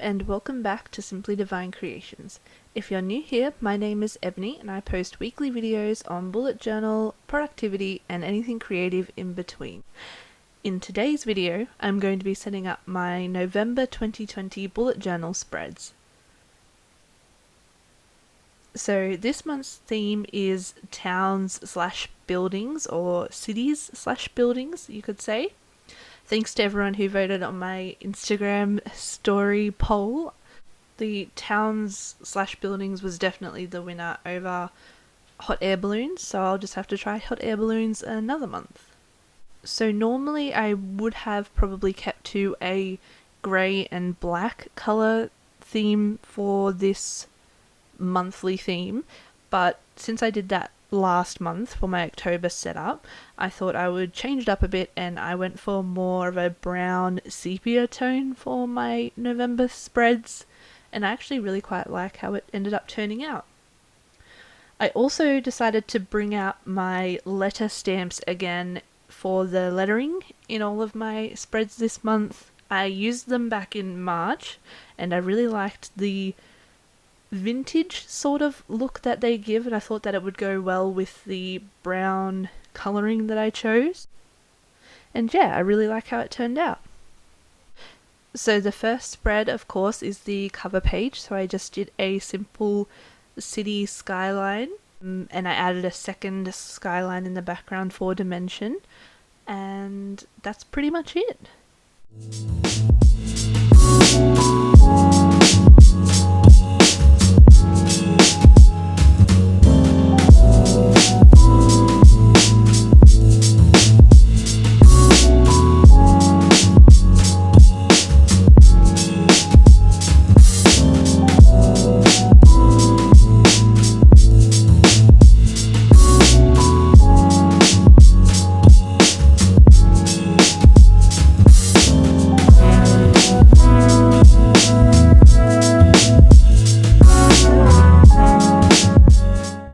and welcome back to Simply Divine Creations. If you're new here, my name is Ebony and I post weekly videos on bullet journal, productivity, and anything creative in between. In today's video, I'm going to be setting up my November 2020 bullet journal spreads. So this month's theme is towns/buildings, or cities/buildings, you could say. Thanks to everyone who voted on my Instagram story poll. The towns/buildings was definitely the winner over hot air balloons, so I'll just have to try hot air balloons another month. So normally I would have probably kept to a grey and black colour theme for this monthly theme, but since I did that last month for my October setup, I thought I would change it up a bit and I went for more of a brown sepia tone for my November spreads, and I actually really quite like how it ended up turning out. I also decided to bring out my letter stamps again for the lettering in all of my spreads this month. I used them back in March and I really liked the vintage sort of look that they give, and I thought that it would go well with the brown colouring that I chose. And yeah, I really like how it turned out. So the first spread, of course, is the cover page, so I just did a simple city skyline, and I added a second skyline in the background for dimension, and that's pretty much it.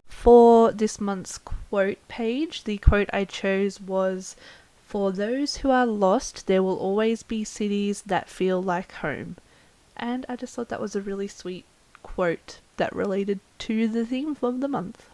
For this month's quote page, the quote I chose was, "For those who are lost, there will always be cities that feel like home." And I just thought that was a really sweet quote that related to the theme of the month.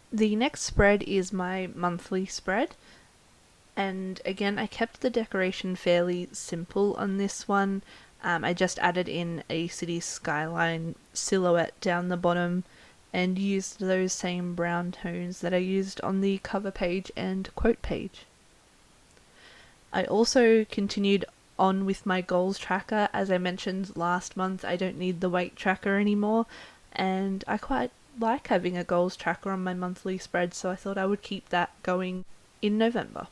The next spread is my monthly spread, and again I kept the decoration fairly simple on this one. I just added in a city skyline silhouette down the bottom and used those same brown tones that I used on the cover page and quote page. I also continued on with my goals tracker. As I mentioned last month, I don't need the weight tracker anymore, and I quite like having a goals tracker on my monthly spread, so I thought I would keep that going in November.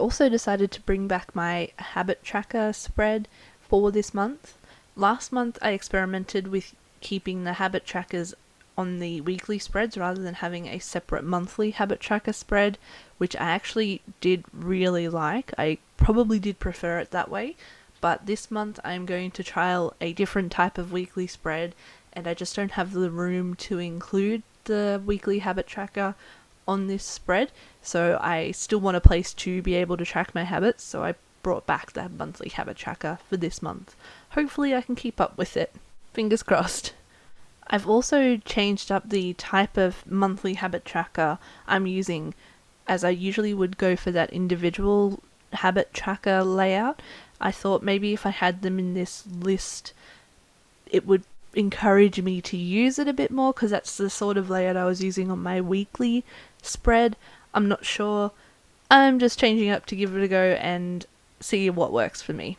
also decided to bring back my habit tracker spread for this month. Last month I experimented with keeping the habit trackers on the weekly spreads rather than having a separate monthly habit tracker spread, which I actually did really like. I probably did prefer it that way, but this month I'm going to trial a different type of weekly spread, and I just don't have the room to include the weekly habit tracker on this spread, so I still want a place to be able to track my habits, so I brought back the monthly habit tracker for this month. Hopefully I can keep up with it. Fingers crossed. I've also changed up the type of monthly habit tracker I'm using, as I usually would go for that individual habit tracker layout. I thought maybe if I had them in this list, it would encourage me to use it a bit more, because that's the sort of layout I was using on my weekly spread. I'm not sure. I'm just changing up to give it a go and see what works for me.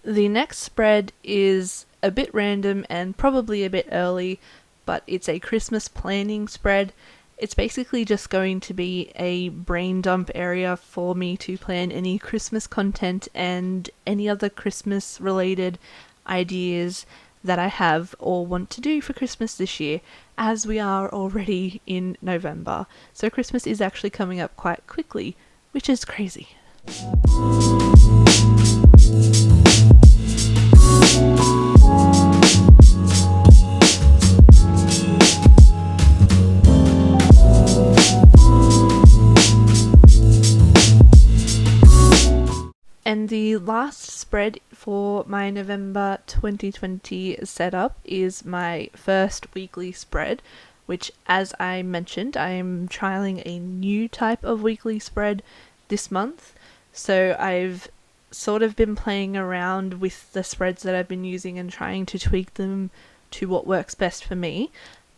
The next spread is a bit random and probably a bit early, but it's a Christmas planning spread. It's basically just going to be a brain dump area for me to plan any Christmas content and any other Christmas related ideas that I have or want to do for Christmas this year, as we are already in November. So Christmas is actually coming up quite quickly, which is crazy. And the last spread for my November 2020 setup is my first weekly spread, which, as I mentioned, I am trialing a new type of weekly spread this month. So I've sort of been playing around with the spreads that I've been using and trying to tweak them to what works best for me.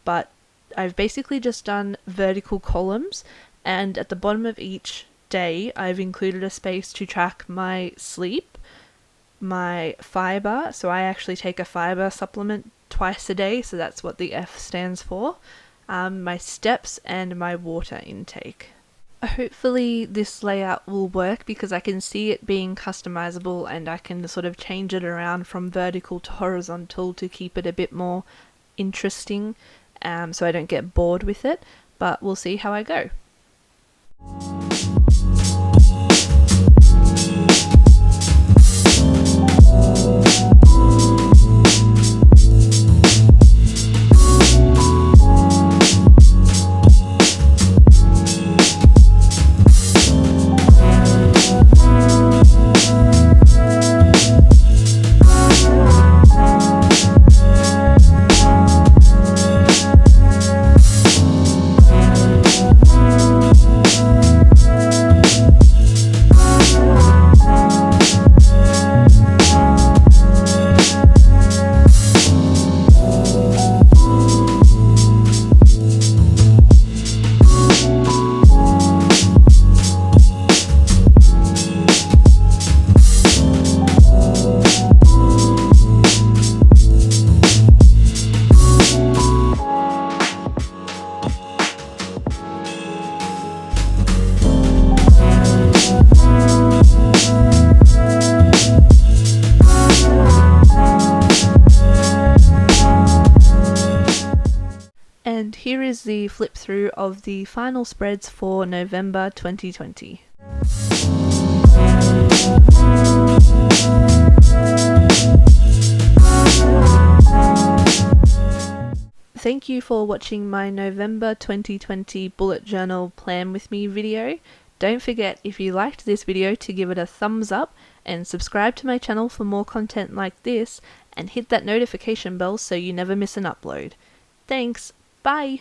But I've basically just done vertical columns, and at the bottom of each day I've included a space to track my sleep, my fiber, so I actually take a fiber supplement twice a day, so that's what the F stands for, my steps, and my water intake. Hopefully this layout will work, because I can see it being customizable and I can sort of change it around from vertical to horizontal to keep it a bit more interesting, so I don't get bored with it, but we'll see how I go. And here is the flip through of the final spreads for November 2020. Thank you for watching my November 2020 bullet journal plan with me video. Don't forget, if you liked this video, to give it a thumbs up and subscribe to my channel for more content like this, and hit that notification bell so you never miss an upload. Thanks, bye!